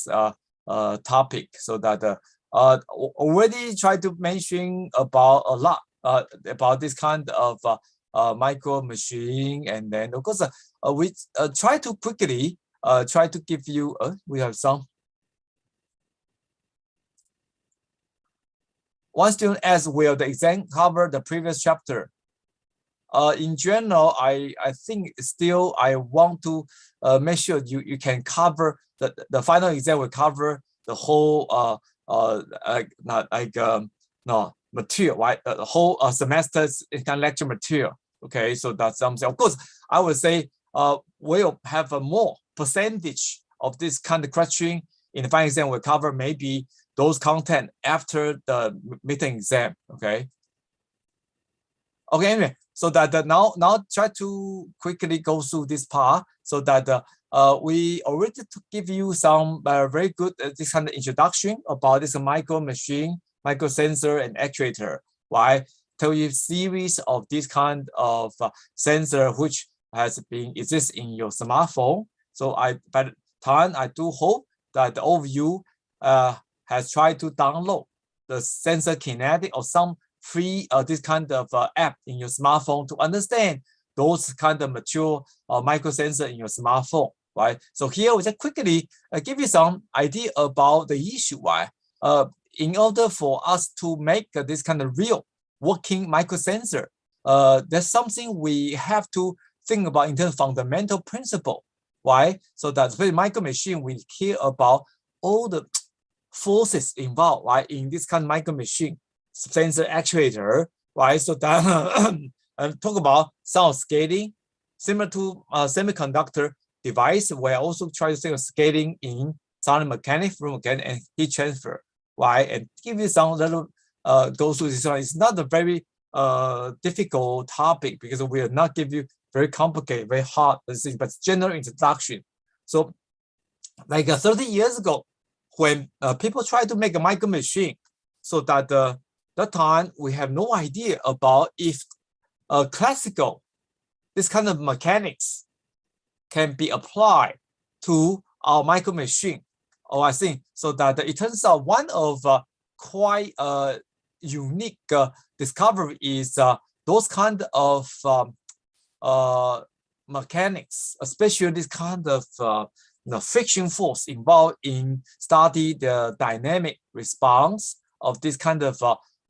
topic. So that already try to mention about a lot about this kind of micro machine, and then of course we try to quickly try to give you we have some. One student asked, will the exam cover the previous chapter? In general, I think still I want to make sure you can cover the final exam will cover the whole material, right? The whole semester's kind of lecture material. Okay, so that's something. Of course, I would say we'll have a more percentage of this kind of question in the final exam will cover maybe those content after the midterm exam. Okay. Okay. Anyway, so that now try to quickly go through this part so that we already give you some very good this kind of introduction about this micro machine, micro sensor, and actuator. Right? Tell you series of this kind of sensor which has been exist in your smartphone. So by the time I do hope that all of you has tried to download the sensor kinetic or some free this kind of app in your smartphone to understand those kind of mature micro sensor in your smartphone, right? So here we just quickly give you some idea about the issue, right? In order for us to make this kind of real working micro sensor, there's something we have to think about in terms of fundamental principle, right? So that's very micro machine, we care about all the forces involved, right, in this kind of micro machine, sensor actuator, right? So that and talk about sound scaling, similar to semiconductor device. We're also trying to think of scaling in sound mechanics, fluid mechanics, and heat transfer, right? And give you some little go through this one. It's not a very difficult topic because we will not give you very complicated, very hard things, but general introduction. So like 30 years ago, when people try to make a micro machine, so that that time we have no idea about if classical, this kind of mechanics can be applied to our micro machine. Oh, I think so that it turns out one of quite unique discovery is those kind of mechanics, especially this kind of friction force involved in study the dynamic response of this kind of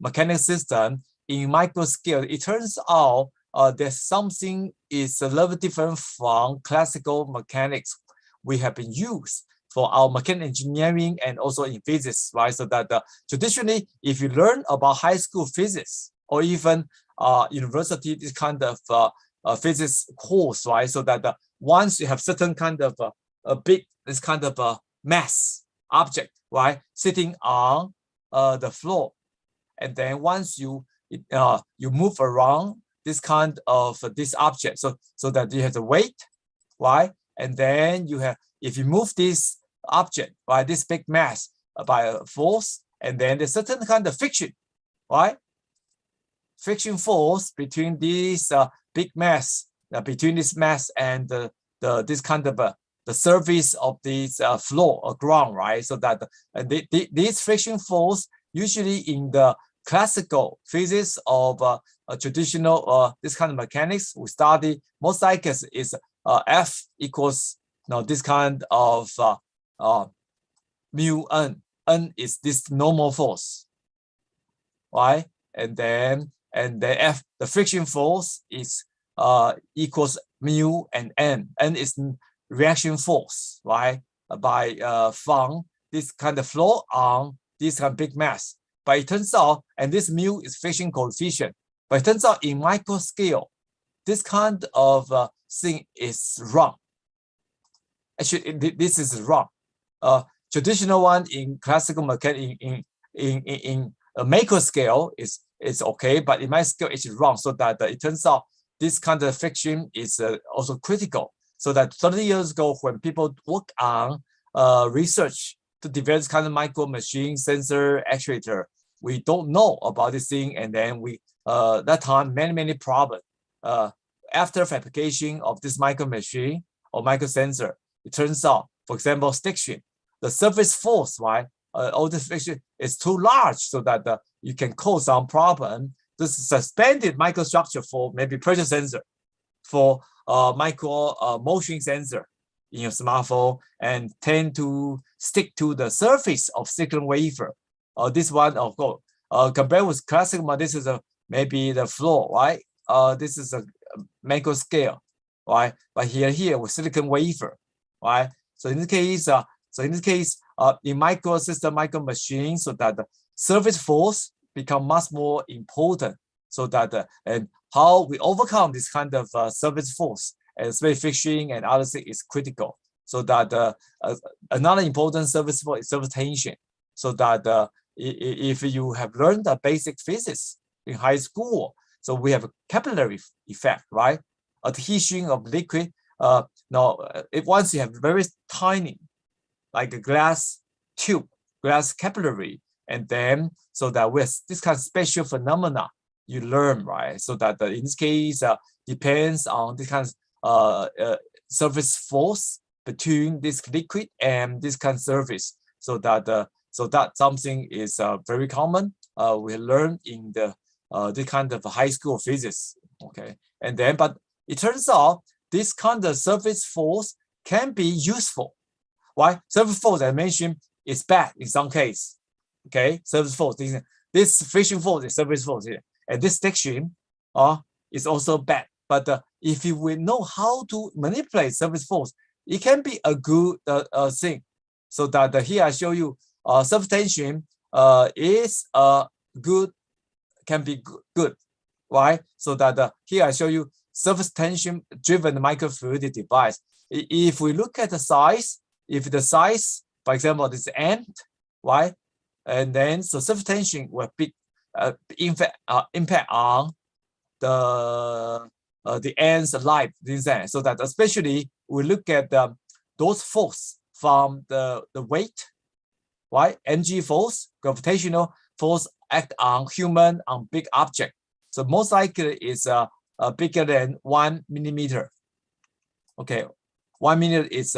mechanical system in microscale. It turns out there's something is a little different from classical mechanics we have been used for our mechanical engineering and also in physics, right? So that traditionally, if you learn about high school physics or even university, this kind of physics course, right? So that once you have certain kind of a big, this kind of mass object, right, sitting on the floor, and then once you move around this kind of this object, so that you have the weight, right, and then you have, if you move this object, right, this big mass by a force, and then there's certain kind of friction, right, friction force between this big mass, between this mass and this kind of the surface of this floor or ground, right? So that this friction force usually in the classical physics of traditional this kind of mechanics we study most likely is F equals this kind of mu n. N is this normal force, right? And then F, the friction force is equals mu and n. N is reaction force, right? By from this kind of flow on this kind of big mass. But it turns out, and this mu is friction coefficient. But it turns out in micro scale, this kind of thing is wrong. Actually, this is wrong. Traditional one in classical mechanics in a macro scale is okay, but in my scale it's wrong. So that it turns out this kind of friction is also critical. So that 30 years ago, when people work on research to develop this kind of micro machine, sensor, actuator, we don't know about this thing, and then we that time many problems. After fabrication of this micro machine or micro sensor, it turns out, for example, Sticton, the surface force, right? All this friction is too large, so that you can cause some problem. This is suspended microstructure for maybe pressure sensor, for micro motion sensor in your smartphone, and tend to stick to the surface of silicon wafer. This one, of course, compared with classic one, this is maybe the floor, right? This is a macro scale, right? But here with silicon wafer, right? So in this case, in microsystem, micro machine, so that the surface force become much more important. So that and how we overcome this kind of surface force, and space friction and other things is critical. So that another important surface force is surface tension. So that if you have learned the basic physics in high school, so we have a capillary effect, right? Adhesion of liquid. Now, if once you have very tiny, like a glass tube, glass capillary, and then so that with this kind of special phenomena you learn, right? So that in this case depends on this kind of surface force between this liquid and this kind of surface. So that something is very common. We learn in the this kind of high school physics. Okay, and then but it turns out this kind of surface force can be useful. Why? Surface force I mentioned is bad in some case. Okay, surface force. This friction force is surface force here, and this stiction is also bad. But if you will know how to manipulate surface force, it can be a good thing. So that here I show you surface tension is good, can be good. Why? So that here I show you surface tension driven microfluidic device. If we look at the size, if the size, for example, is amped, right? And then so surface tension will be impact on the ends life design. So that especially we look at those force from the weight, right? Energy force, gravitational force act on human, on big object. So most likely is bigger than 1 millimeter. Okay, 1 millimeter is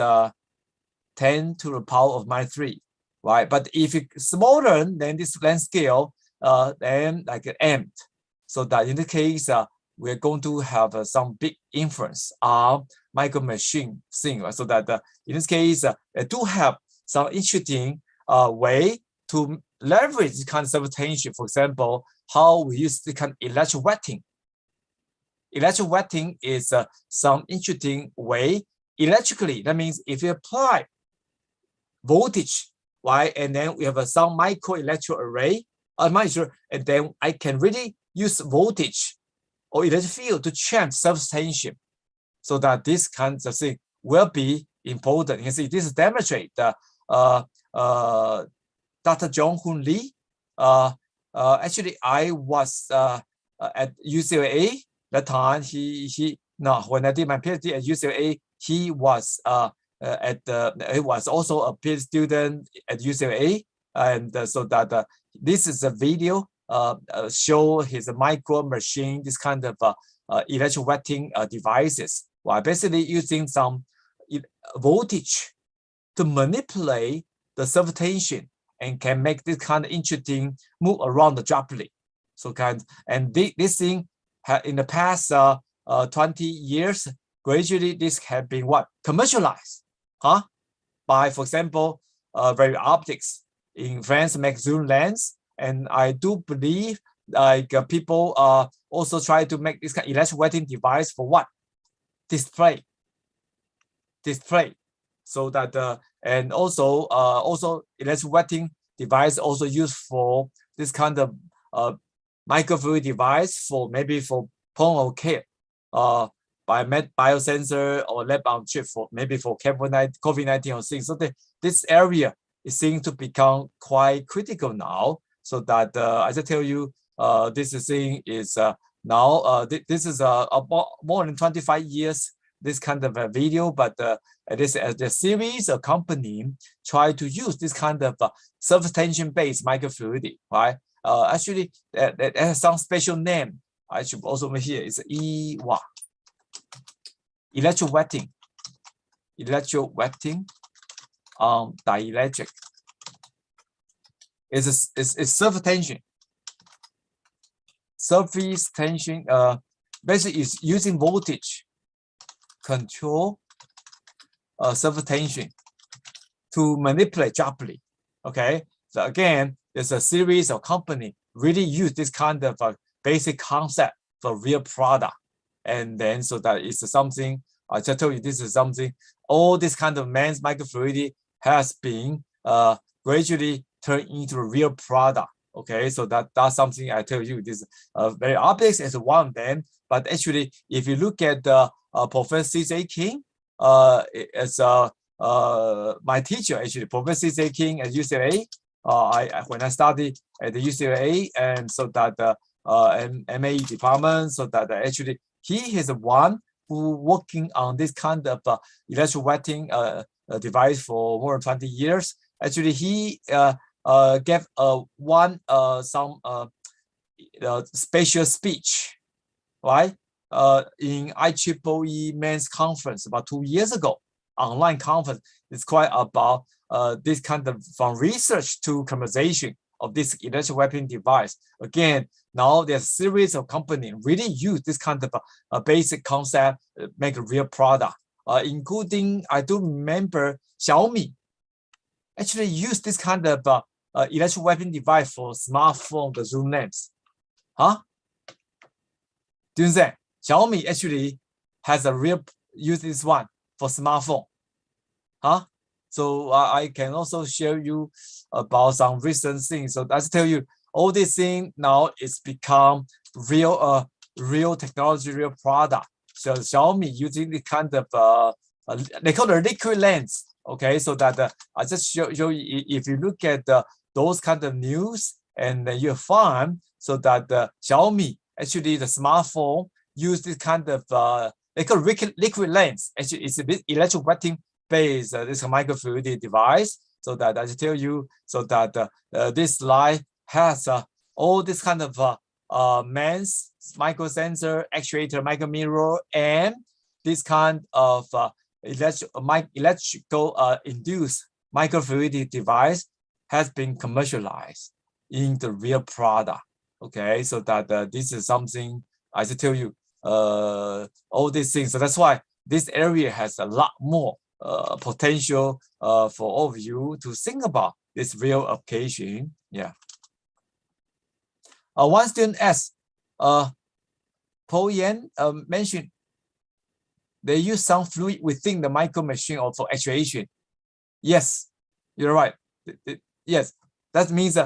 10 to the power of -3, right? But if it's smaller than this length scale, then like amped. So that in the case, we're going to have some big influence on micro machine thing. Right? So that in this case, they do have some interesting way to leverage this kind of surface tension. For example, how we use the kind of electrowetting. Electrowetting is some interesting way. Electrically, that means if you apply voltage, right, and then we have some micro electrode array, and then I can really use voltage or electric field to change surface tension. So that this kind of thing will be important. You can see this demonstrate Dr. Jong Hoon Lee. Actually, I was at UCLA that time. When I did my PhD at UCLA, he was he was also a PhD student at UCLA, and so that this is a video show his micro machine, this kind of electrowetting devices, while basically using some voltage to manipulate the surface tension and can make this kind of interesting move around the droplet. So and this thing in the past 20 years, gradually this has been commercialized, by, for example, very optics in France make zoom lens, and I do believe like people also try to make this kind of electrowetting device for display. So that and also electrowetting device also used for this kind of microfluidic device for maybe for point of care, by biosensor or lab on chip for maybe for COVID-19 or things. So this area is seen to become quite critical now. So that as I tell you, this thing is now this is about more than 25 years. This kind of a video, but this as the series of company try to use this kind of surface tension based microfluidic, right? Actually, that has some special name. I should also make here. It's electrowetting on dielectric. It's surface tension. Surface tension basically is using voltage control surface tension to manipulate droplet. Okay, so again, there's a series of company really use this kind of basic concept for real product, and then so that it's something I just told you. This is something all this kind of MEMS microfluidics has been gradually turned into a real product. Okay, so that's something I tell you. This very obvious as one of them, but actually, if you look at Professor C.J. King, as my teacher actually, Professor C.J. King at UCLA. When I studied at the UCLA, and so that the MAE department, so that actually he is the one who working on this kind of electrowetting device for more than 20 years. Actually, he gave some special speech, right? In IEEE MEMS conference about 2 years ago, online conference. It's quite about this kind of from research to commercialization of this electrowetting device. Again, now there's a series of companies really use this kind of basic concept, make a real product, including, I do remember Xiaomi actually use this kind of electrowetting device for smartphone, the zoom lens. Huh? Do you understand? Xiaomi actually has a real use this one for smartphone. Huh? So I can also share you about some recent things. So let's tell you, all these things now is become real, real technology, real product. So Xiaomi using the kind of they call it liquid lens. Okay, so that I just show you, if you look at those kind of news, and you find so that Xiaomi actually the smartphone use this kind of they call liquid lens. Actually, it's a bit electrowetting based this microfluidic device. So that I tell you, so that this slide has all this kind of MEMS, microsensor, actuator, micromirror, and this kind of electrical induced microfluidic device has been commercialized in the real product. Okay, so that this is something I should tell you all these things. So that's why this area has a lot more potential for all of you to think about this real application. Yeah. One student asked, Paul Yan mentioned they use some fluid within the micro machine or for actuation. Yes, you're right. Yes, that means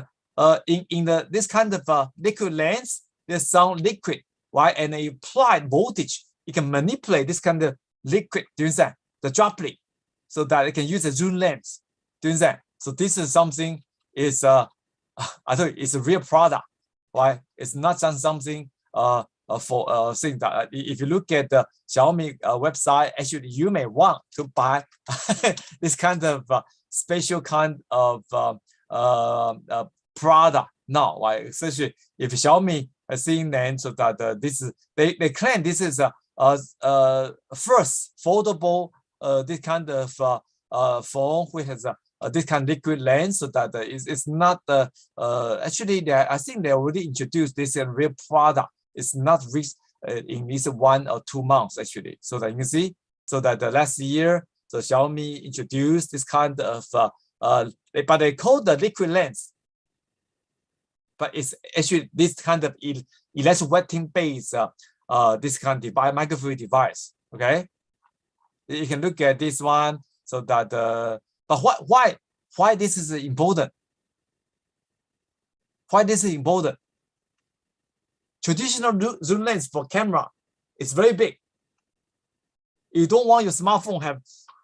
in this kind of liquid lens, there's some liquid, right? And they apply voltage. You can manipulate this kind of liquid, doing that, the droplet, so that it can use a zoom lens, doing that. So this is something is I thought it's a real product, right? It's not just something for saying that if you look at the Xiaomi website, actually you may want to buy this kind of special kind of product now, right? Especially if Xiaomi is seeing then, so that this is they claim this is a first foldable this kind of phone which has this kind of liquid lens, so that it's not actually I think they already introduced this in real product. It's not reached in these 1 or 2 months actually. So that you can see, so that last year, so Xiaomi introduced this kind of but they call the liquid lens, but it's actually this kind of electrowetting based this kind of device, microfluidic device. Okay, you can look at this one. So that but why this is important? Why this is important? Traditional zoom lens for camera is very big. You don't want your smartphone have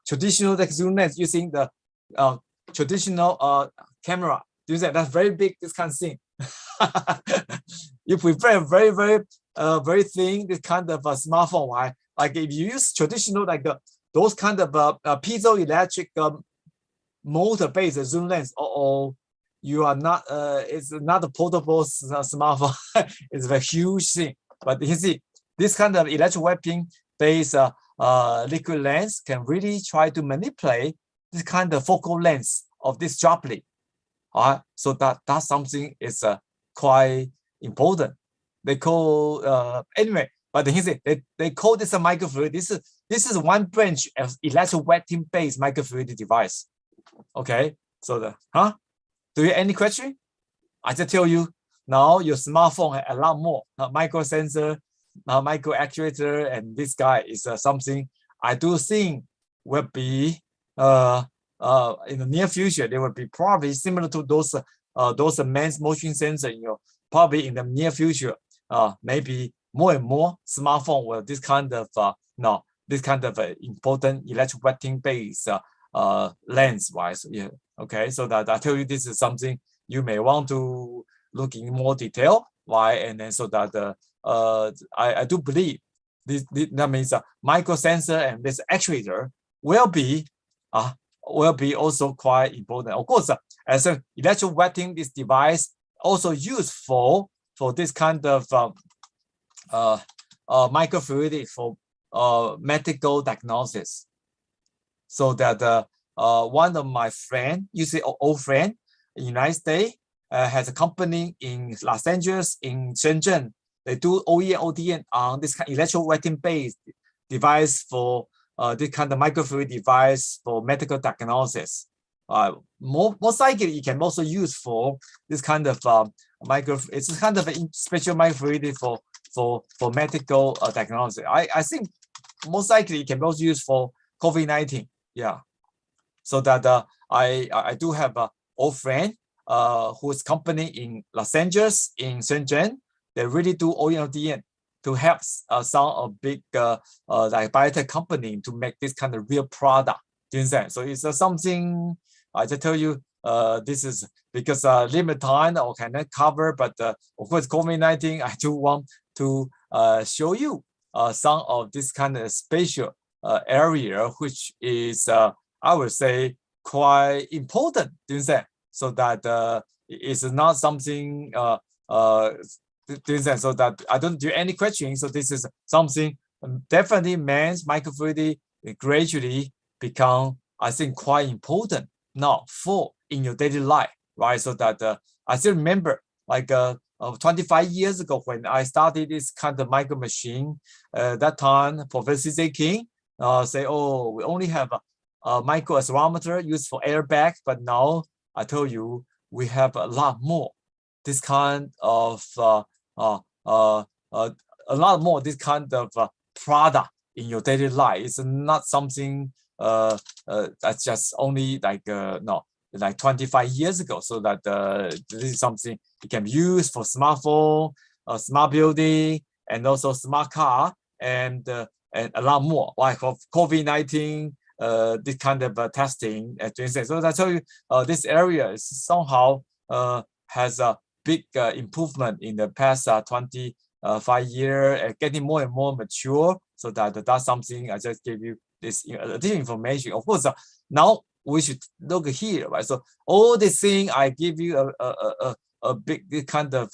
traditional zoom lens using the traditional camera. That's very big, this kind of thing. You prefer very thin this kind of smartphone, right? Like if you use traditional those kind of piezoelectric motor-based zoom lens, you are not it's not a portable smartphone. It's a huge thing. But you see, this kind of electrowetting based liquid lens can really try to manipulate this kind of focal length of this droplet. So that's something is quite important. They call anyway, but they call this a microfluid. This is one branch of electrowetting based microfluidic device. Okay, so do you have any question? I just tell you now your smartphone has a lot more micro sensor, micro actuator, and this guy is something I do think will be in the near future. They will be probably similar to those mass motion sensor. Probably in the near future, maybe more and more smartphone will this kind of important electrowetting based lens wise. Yeah. Okay. So that I tell you this is something you may want to look in more detail. Why? And then so that I do believe that means micro sensor and this actuator will be also quite important. Of course, as an electrowetting this device also used for this kind of microfluidic for medical diagnosis. So that one of my friend, old friend in the United States, has a company in Los Angeles, in Shenzhen. They do OEM, ODM on this kind of electrowetting based device for this kind of microfluid device for medical diagnosis. Most likely, it can also use for this kind of it's kind of a special microfluid for medical diagnosis. I think most likely it can also use for COVID-19. Yeah. So that I do have an old friend whose company in Los Angeles, in Shenzhen, they really do OEM to help some of big like biotech company to make this kind of real product. Do you understand? So it's something I just tell you. This is because limited time or cannot cover, but of course COVID-19, I do want to show you some of this kind of spatial area, which is I would say quite important. Do you understand? So that it's not something so that I don't do any questions. So this is something definitely man's microfluidic gradually become, I think, quite important now for in your daily life, right? So that I still remember like 25 years ago when I started this kind of micro machine. That time, Professor C.J. King say, oh, we only have a micro accelerometer used for airbag, but now I told you we have a lot more this kind of a lot more this kind of product in your daily life. It's not something that's just only like like 25 years ago. So that this is something you can use for smartphone, smart building, and also smart car, and a lot more like for COVID-19. This kind of testing. So I tell you, this area is somehow has a big improvement in the past 25 years, getting more and more mature. So that's something I just gave you this additional information. Of course, now we should look here, right? So all these things I give you a big kind of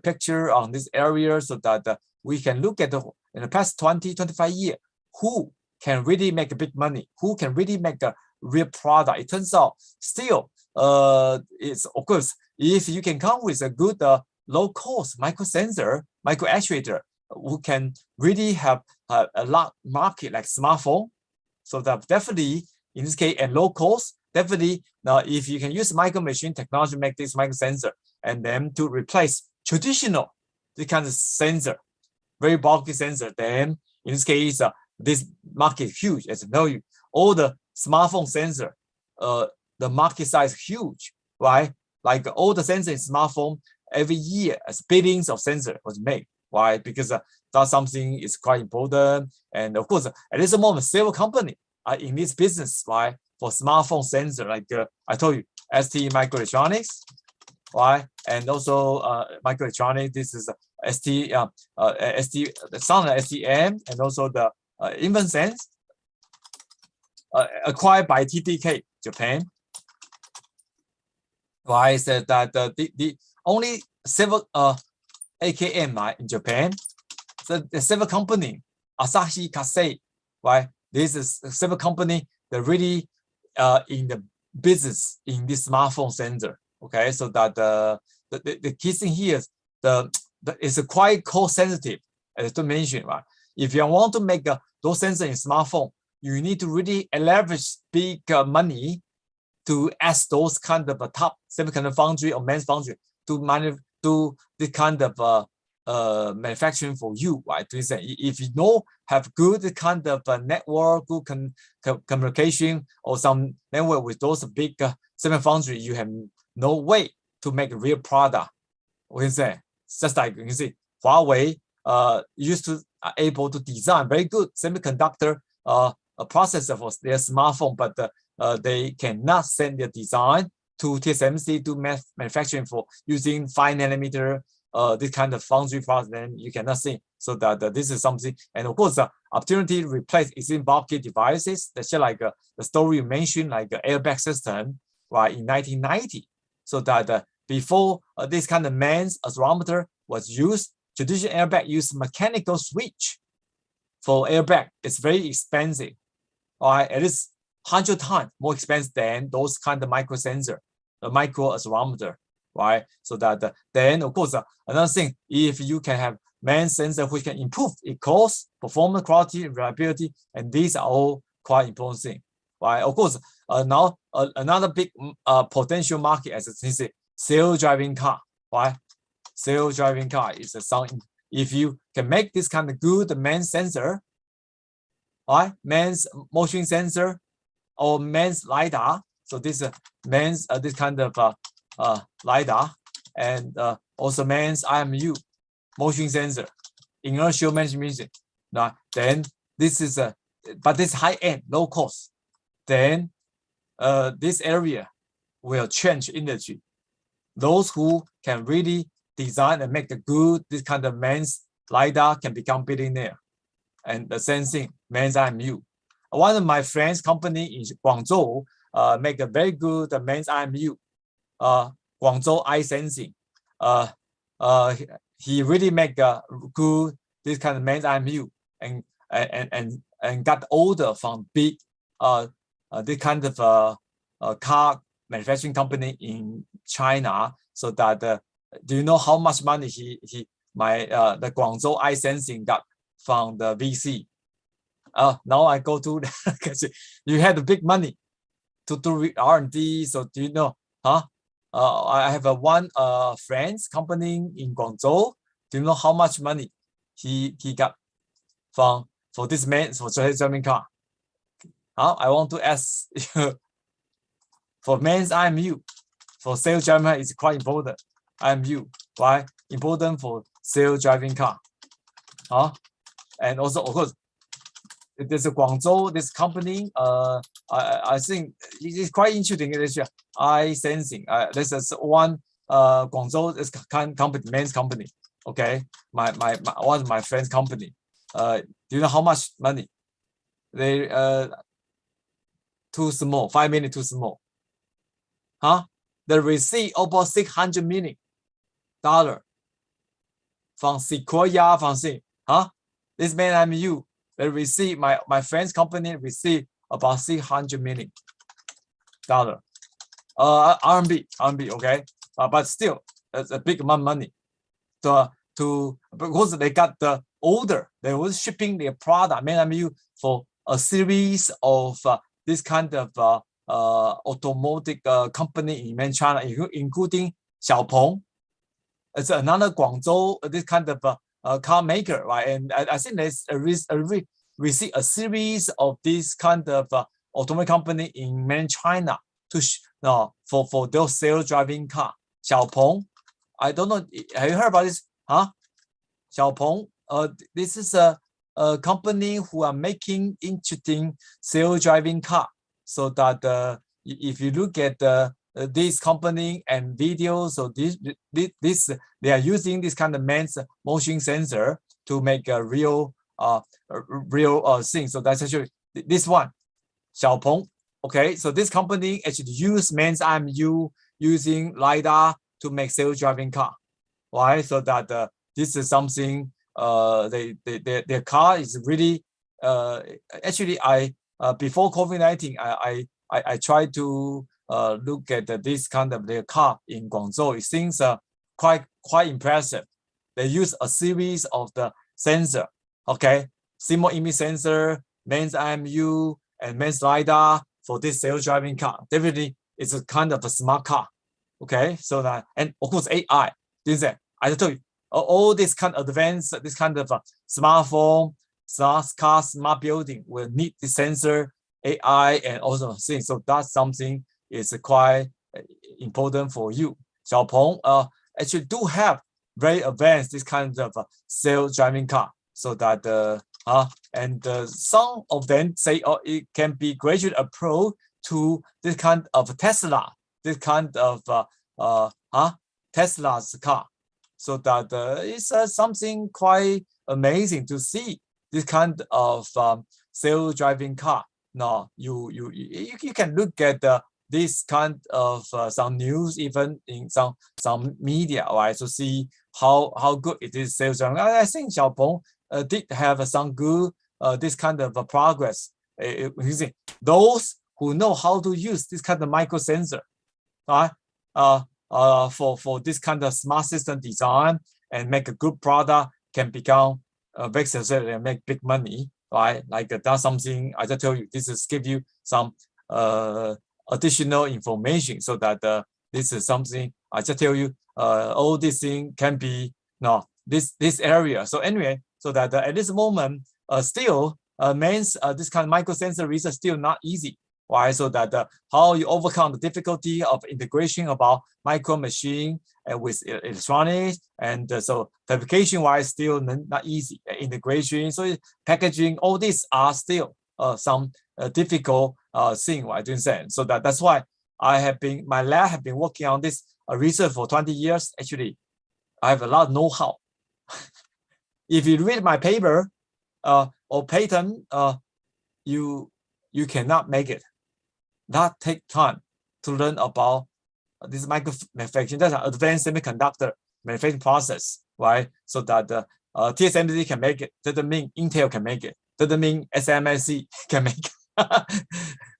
picture on this area, so that we can look at in the past 25 years who can really make big money, who can really make a real product. It turns out still, it's of course, if you can come with a good low cost micro sensor, micro actuator, who can really have a lot market like smartphone. So that definitely in this case and low cost, definitely now if you can use micro machine technology to make this micro sensor and then to replace traditional this kind of sensor, very bulky sensor, then in this case this market is huge. As I tell you, all the smartphone sensor, the market size is huge, right? Like all the sensors in smartphone, every year, billions of sensors was made. Why? Because that's something is quite important. And of course, at this moment, several companies are in this business, right? For smartphone sensor, like I told you, ST Microelectronics, right? And also microelectronics. This is ST, some STM, and also the InvenSense, acquired by TDK Japan. Why is that the only several AKM in Japan? So the several company, Asahi Kasei, right? This is several company that really in the business in this smartphone sensor. Okay, so that the key thing here is it's quite cost sensitive, as to mention, right? If you want to make those sensors in smartphone, you need to really leverage big money to ask those kind of top semiconductor foundry or main foundry to do this kind of manufacturing for you, right? If you know have good kind of network, good communication, or some network with those big semiconductor foundry, you have no way to make a real product. We can say just like you can see, Huawei used to able to design very good semiconductor a processor for their smartphone, but they cannot send their design to TSMC to manufacturing for using 5 nanometer this kind of foundry process. Then you cannot see. So that this is something, and of course the opportunity to replace existing bulky devices. That's like the story you mentioned, like the airbag system, right, in 1990. So that before this kind of MEMS accelerometer was used, traditional airbag used mechanical switch for airbag. It's very expensive. All right, it is 100 times more expensive than those kind of micro sensor, the micro accelerometer, right? So that then of course another thing, if you can have MEMS sensor which can improve its cost, performance, quality, reliability, and these are all quite important things, right? Of course, now another big potential market, as you see, self-driving car, right? Self-driving car is something. If you can make this kind of good MEMS sensor, right? MEMS motion sensor or MEMS LiDAR. So this MEMS this kind of LiDAR, and also MEMS IMU motion sensor, inertial management. Now, then this is but this high end, low cost. Then this area will change industry. Those who can really design and make the good this kind of MEMS LiDAR can become billionaire. And the same thing, MEMS IMU. One of my friends' company in Guangzhou make a very good MEMS IMU, Guangzhou Eye Sensing. He really make a good this kind of MEMS IMU and got order from big this kind of car manufacturing company in China. So that do you know how much money the Guangzhou Eye Sensing got from the VC? Now I go to because you had the big money to do R&D. So do you know? I have one friend's company in Guangzhou. Do you know how much money he got for this man for self-driving car? I want to ask you, for MEMS IMU for self-driving is quite important. IMU, why important for self-driving car? And also of course there's a Guangzhou, this company. I think it is quite interesting. Eye sensing. This is one Guangzhou is company, MEMS company. Okay, my one of my friend's company. Do you know how much money? They too small, 5 million too small. They receive about $600 million from Sequoia, from this man IMU. They receive my friend's company receive about $600 million RMB, okay, but still it's a big amount of money because they got the order. They was shipping their product IMU for a series of this kind of automotive company in mainland China, including Xiaopeng. It's another Guangzhou this kind of car maker, right? And I think there's receive a series of this kind of automotive company in mainland China to for those self-driving car. Xiaopeng, I don't know. Have you heard about this? Xiaopeng. This is a company who are making interesting self-driving car. So that if you look at this company and videos, so this they are using this kind of MEMS motion sensor to make a real thing. So that's actually this one, Xiaopeng. Okay, so this company actually use MEMS IMU using LiDAR to make self-driving car. Why? So that this is something their car is really actually before COVID-19 I try to look at this kind of their car in Guangzhou. It seems quite impressive. They use a series of the sensor, okay, small image sensor, MEMS IMU, and MEMS LiDAR for this self-driving car. Definitely, it's a kind of a smart car, okay. So that, and of course AI. I told you all this kind of advanced, this kind of smartphone, smart car, smart building will need the sensor, AI, and also things. So that's something is quite important for you. Xiaopeng actually do have very advanced this kind of self-driving car, so that and some of them say it can be gradually approached to this kind of Tesla, this kind of Tesla's car. So that it's something quite amazing to see this kind of self-driving car. Now you can look at this kind of some news, even in some media, right? To see how good it is self-driving. I think Xiaopeng did have some good this kind of progress. Those who know how to use this kind of micro sensor, right? For this kind of smart system design and make a good product, can become very successful and make big money, right? Like that's something I just tell you. This is give you some additional information, so that this is something I just tell you. All these things can be this area. So anyway, so that at this moment, still means this kind of micro sensor research still not easy. Why? So that how you overcome the difficulty of integration about micro machine and with electronics, and so fabrication wise still not easy. Integration, so packaging, all these are still some difficult thing. I didn't say. So that's why my lab have been working on this research for 20 years. Actually, I have a lot of know-how. If you read my paper or patent, you cannot make it. That take time to learn about this micro manufacturing. That's an advanced semiconductor manufacturing process, right? So that TSMC can make it. Doesn't mean Intel can make it. Doesn't mean SMIC can make it.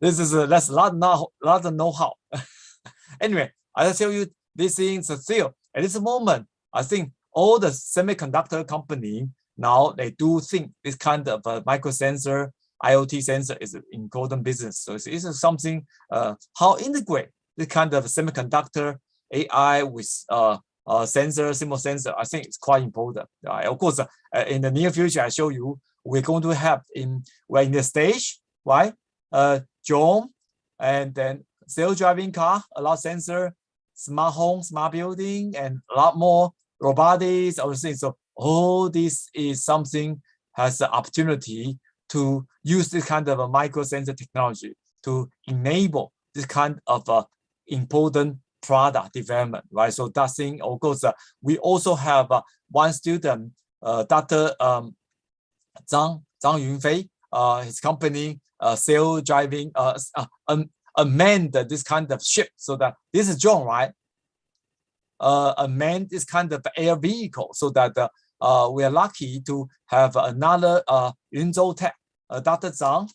That's a lot of know-how. Anyway, I'll tell you these things are still at this moment. I think all the semiconductor company now they do think this kind of micro sensor, IoT sensor is an important business. So it's something how integrate this kind of semiconductor AI with sensor, simple sensor. I think it's quite important. Of course, in the near future, I show you we're going to have we're in the stage, right? Drone, and then self-driving car, a lot of sensor, smart home, smart building, and a lot more robotics, other things. So all this is something has the opportunity to use this kind of a micro sensor technology to enable this kind of important product development, right? So that thing, of course, we also have one student, Dr. Zhang Yunfei, his company self-driving amend this kind of ship, so that this is drone, right? Amend this kind of air vehicle, so that we are lucky to have another Yunzhou Tech, Dr. Zhang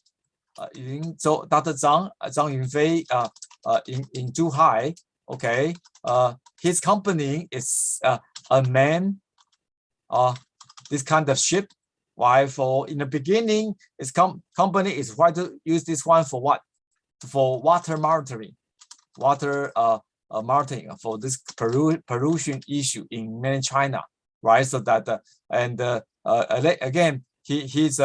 Yunfei in Zhuhai. Okay, his company is amend this kind of ship. Why? For in the beginning, his company is trying to use this one for what? For water monitoring, monitoring for this pollution issue in mainland China, right? So that again, his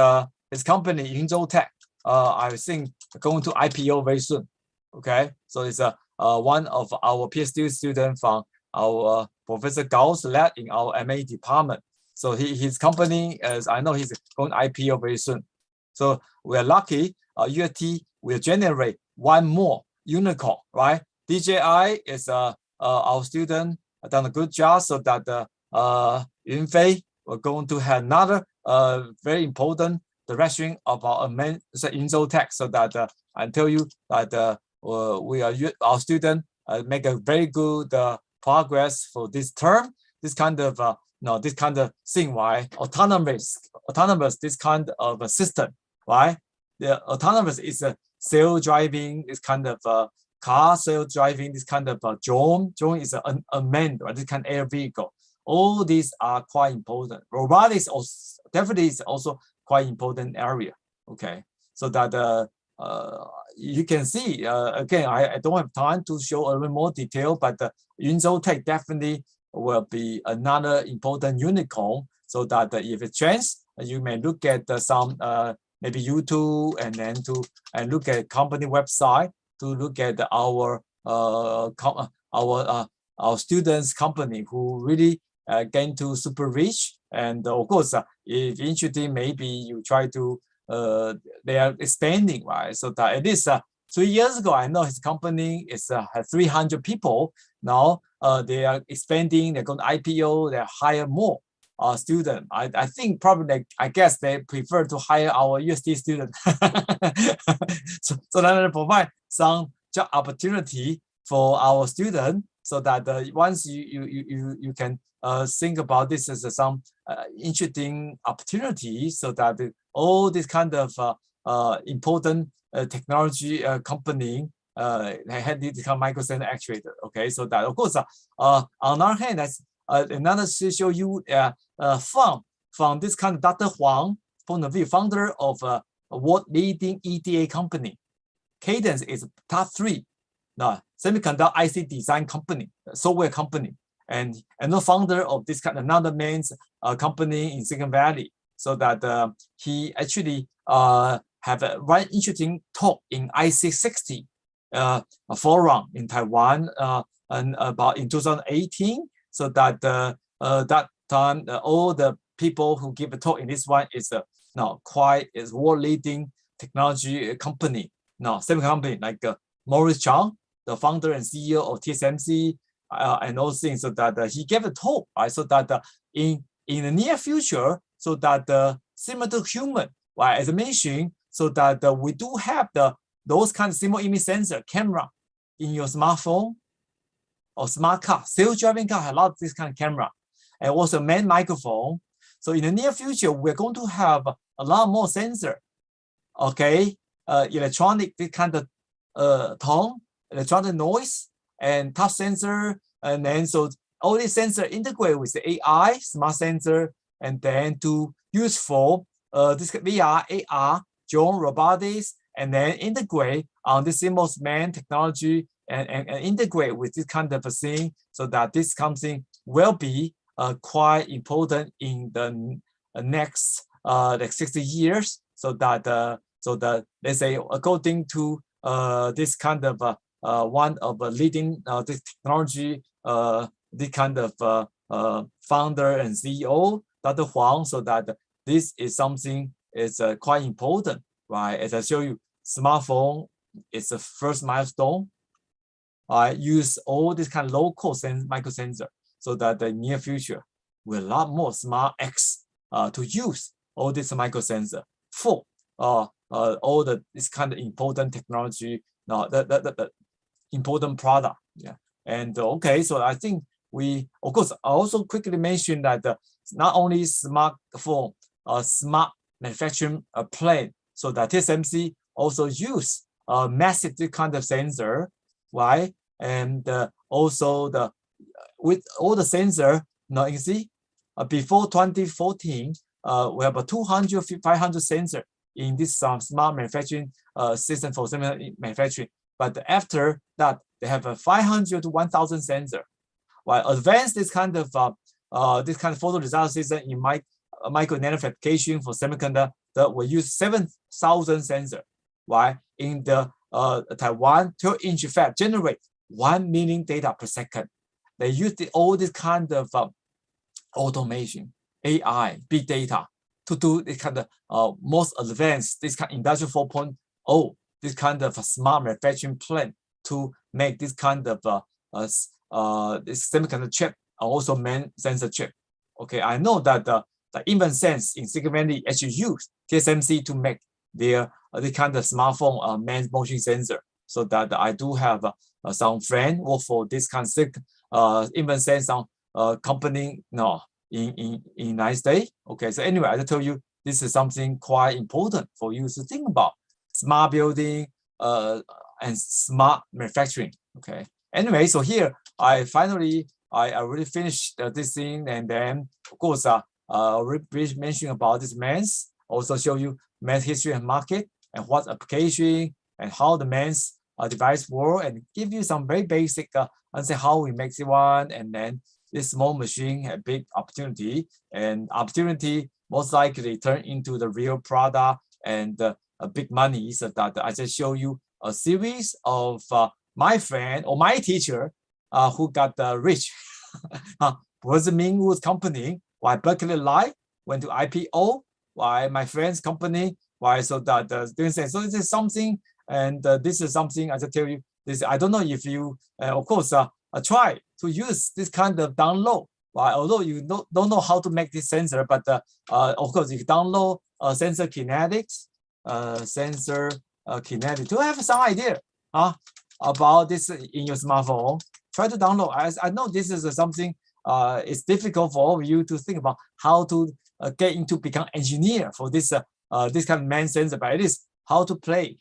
company Yunzhou Tech, I think going to IPO very soon. Okay, so it's one of our PhD students from our Professor Gao's lab in our MA department. So his company, as I know, he's going to IPO very soon. So we are lucky. UFT will generate one more unicorn, right? DJI is our student done a good job, so that Yunfei we're going to have another very important direction of our Yunzhou Tech, so that I tell you that our student make a very good progress for this term. This kind of this kind of thing, why autonomous this kind of a system, right? The autonomous is self-driving, this kind of car self-driving, this kind of drone. Drone is an unmanned, right? This kind of air vehicle. All these are quite important. Robotics also, definitely is also quite important area. Okay, so that you can see again. I don't have time to show a little more detail, but Yunzhou Tech definitely will be another important unicorn. So that if it chance, you may look at some maybe YouTube and then look at company website to look at our students company who really get to super rich. And of course, if interesting, maybe you try to they are expanding, right? So that at least 3 years ago, I know his company is has 300 people. Now they are expanding. They're going to IPO. They hire more student. I think probably I guess they prefer to hire our USD student. so that they provide some job opportunity for our student, so that once you can think about this as some interesting opportunity, so that all this kind of important technology company had this kind of microsystem actuator. Okay, so that of course on the other hand, that's another to show you from this kind of Dr. Huang point of view, founder of a world leading EDA company. Cadence is top 3 semiconductor IC design company, software company, and the founder of this kind of another main company in Silicon Valley. So that he actually have a very interesting talk in IC60 forum in Taiwan and about in 2018. So that that time all the people who give a talk in this one is is world leading technology company, same company like Morris Chang, the founder and CEO of TSMC, and those things. So that he gave a talk, right? So that in the near future, so that similar to human, right? As I mentioned, so that we do have those kind of simple image sensor camera in your smartphone or smart car. Self-driving car have a lot of this kind of camera, and also main microphone. So in the near future, we're going to have a lot more sensor. Okay, electronic, this kind of tone, electronic noise, and touch sensor, and then so all these sensor integrate with the AI smart sensor, and then to use for this VR, AR, drone, robotics, and then integrate on this CMOS main technology and integrate with this kind of a thing, so that this something will be quite important in the next like 60 years. So that let's say according to this kind of one of the leading this technology this kind of founder and CEO, Dr. Huang, so that this is something is quite important, right? As I show you, smartphone is the first milestone. I use all this kind of local micro sensor, so that the near future will a lot more smart X to use all this micro sensor for all this kind of important technology, the important product. Yeah. And okay, so I think we, of course, I also quickly mentioned that not only smartphone, smart manufacturing plan, so that TSMC also use massive this kind of sensor, right? And also with all the sensor, now you can see before 2014, we have a 200, 500 sensor in this smart manufacturing system for semi manufacturing. But after that, they have a 500 to 1,000 sensor. While advanced this kind of photo result system in micro nanofabrication for semiconductor will use 7,000 sensor. Why in the Taiwan 12-inch fab generate 1 million data per second. They use all this kind of automation, AI, big data to do this kind of most advanced, this kind of industrial 4.0, this kind of smart manufacturing plan to make this kind of this semiconductor chip, also main sensor chip. Okay, I know that the InvenSense in Silicon Valley actually use TSMC to make their the kind of smartphone main motion sensor. So that I do have some friend work for this kind of InvenSense company in United States. Okay, so anyway, I tell you this is something quite important for you to think about. Smart building, and smart manufacturing. Okay. Anyway, so here I finally I already finished this thing, and then of course already mentioned about this MEMS. Also show you MEMS history and market and what application and how the MEMS device work, and give you some very basic answer how we make the one, and then this small machine a big opportunity, and opportunity most likely turn into the real product and a big money. So that I just show you a series of my friend or my teacher who got rich. Was the Mingwu's company, why Berkeley Life went to IPO, why my friend's company, why so that so this is something, and this is something I just tell you this. I don't know if you of course try to use this kind of download. Well, although you don't know how to make this sensor, but of course you download sensor kinetics, to have some idea about this in your smartphone. Try to download. I know this is something it's difficult for all of you to think about how to get into become engineer for this this kind of MEMS sensor, but it is how to play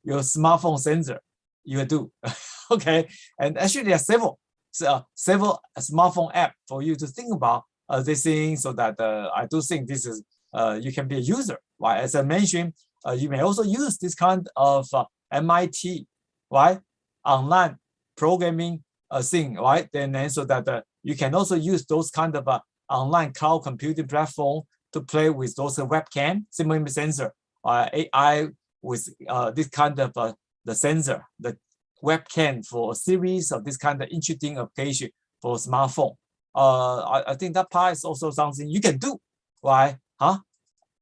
your smartphone sensor you do. Okay, and actually there are several smartphone app for you to think about this thing, so that I do think this is you can be a user. Right, as I mentioned, you may also use this kind of MIT, right, online programming thing, right? Then so that you can also use those kind of online cloud computing platform to play with those webcam, simple image sensor, AI with this kind of the sensor, the webcam for a series of this kind of interesting application for smartphone. I think that part is also something you can do, right?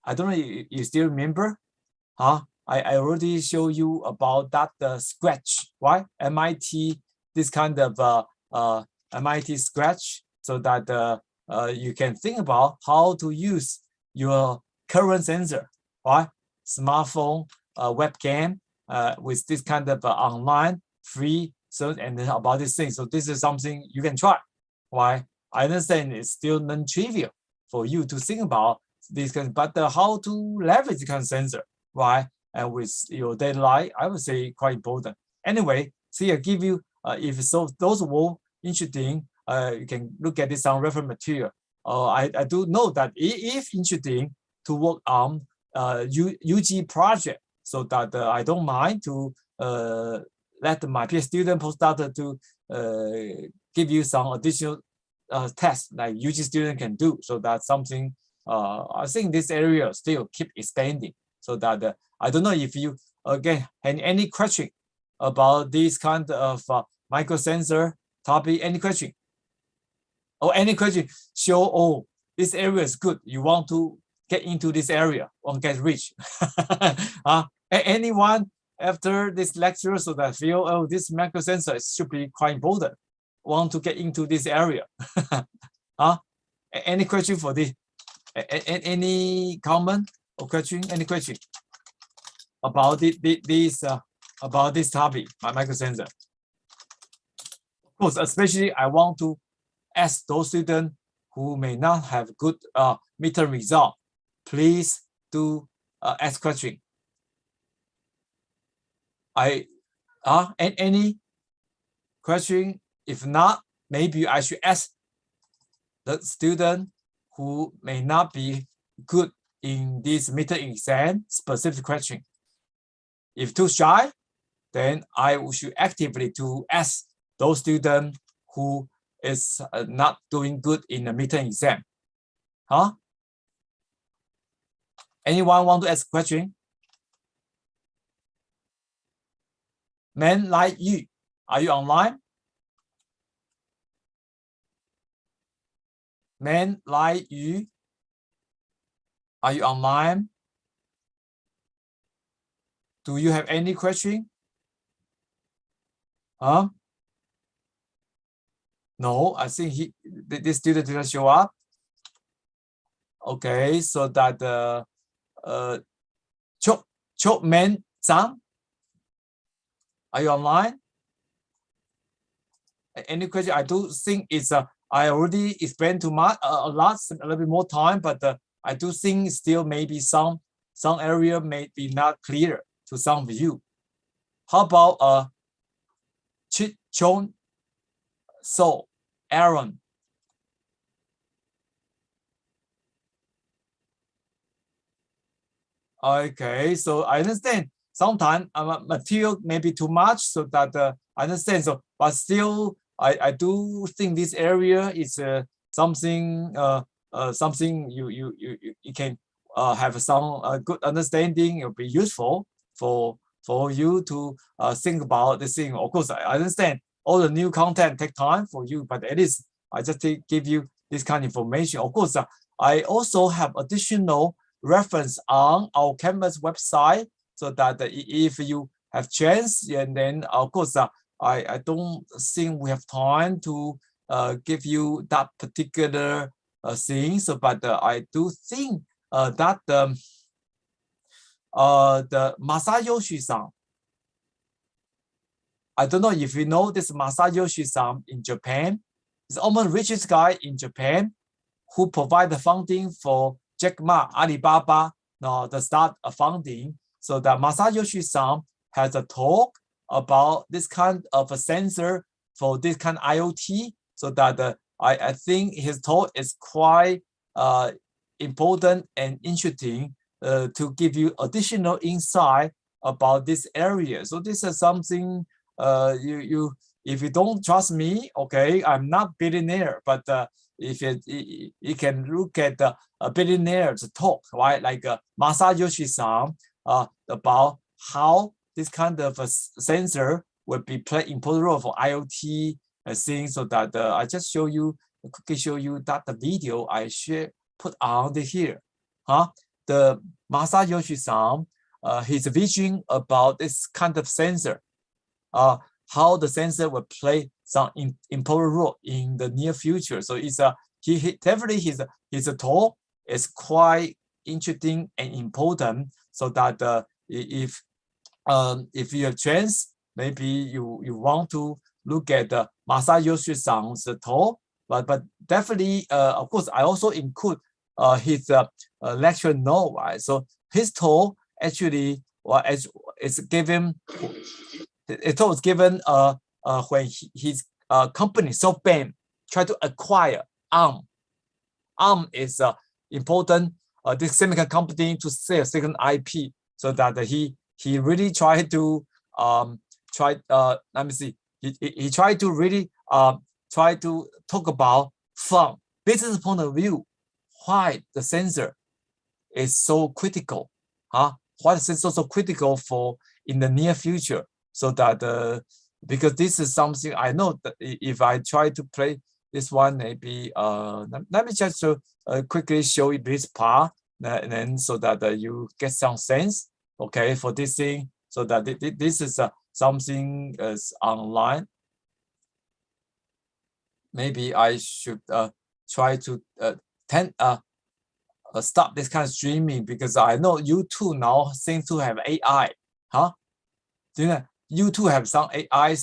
I don't know if you still remember, I already show you about that Scratch, right? MIT, this kind of MIT Scratch, so that you can think about how to use your current sensor, right? Smartphone, webcam, with this kind of online free search and about this thing. So this is something you can try. Why? I understand it's still non-trivial for you to think about this kind, but how to leverage this kind of sensor, right? And with your daily life, I would say quite important. Anyway, see, I give you if so those were interesting, you can look at this on reference material. I do know that if interesting to work on UG project, so that I don't mind to let my PhD student postdoctor to give you some additional tests like UG student can do. So that's something I think this area still keep expanding. So that I don't know if you again any question about this kind of microsensor topic. Any question? Or any question show, oh, this area is good, you want to get into this area, want to get rich. Anyone after this lecture, so that feel, oh, this microsensor should be quite important, want to get into this area? Any question for this? Any comment or question? Any question about about this topic, my microsensor? Of course, especially I want to ask those students who may not have good midterm result, please do ask question. Any question? If not, maybe I should ask the student who may not be good in this midterm exam specific question. If too shy, then I should actively to ask those students who is not doing good in the midterm exam. Anyone want to ask a question? Men like you, are you online? Men like you, are you online? Do you have any question? No, I think this student didn't show up. Okay, so that Chok Men Zhang, are you online? Any question? I do think it's I already explained too much, a little bit more time, but I do think still maybe some area may be not clear to some of you. How about Chon, So, Aaron? Okay, so I understand. Sometimes material may be too much, so that I understand. So, but still, I do think this area is something something you can have some good understanding. It will be useful for you to think about this thing. Of course, I understand all the new content take time for you, but at least I just give you this kind of information. Of course, I also have additional reference on our campus website, so that if you have chance, and then of course I don't think we have time to give you that particular thing. So, but I do think that the Masayoshi-san, I don't know if you know this Masayoshi-san in Japan. He's almost the richest guy in Japan, who provide the funding for Jack Ma, Alibaba, the start of funding. So that Masayoshi-san has a talk about this kind of a sensor for this kind of IoT. So that I think his talk is quite important and interesting to give you additional insight about this area. So this is something if you don't trust me, okay, I'm not billionaire, but if you can look at a billionaire's talk, right, like Masayoshi-san, about how this kind of sensor would be play important role for IoT things. So that I just quickly show you that the video I put on here. The Masayoshi-san, his vision about this kind of sensor, how the sensor will play some important role in the near future. So it's he definitely his talk is quite interesting and important. So that if you have chance, maybe you want to look at Masayoshi-san's talk. But definitely, of course, I also include his lecture note, right? So his talk actually it's given. It was given when his company SoftBank tried to acquire ARM. ARM is important this semiconductor company to sell second IP. So that he really tried to let me see. He tried to really try to talk about from business point of view why the sensor is so critical. Why the sensor is so critical for in the near future. So that because this is something I know that if I try to play this one, maybe let me just quickly show you this part, and then so that you get some sense, okay, for this thing. So that this is something is online. Maybe I should try to stop this kind of streaming, because I know YouTube now seems to have AI. You know, YouTube have some AI, so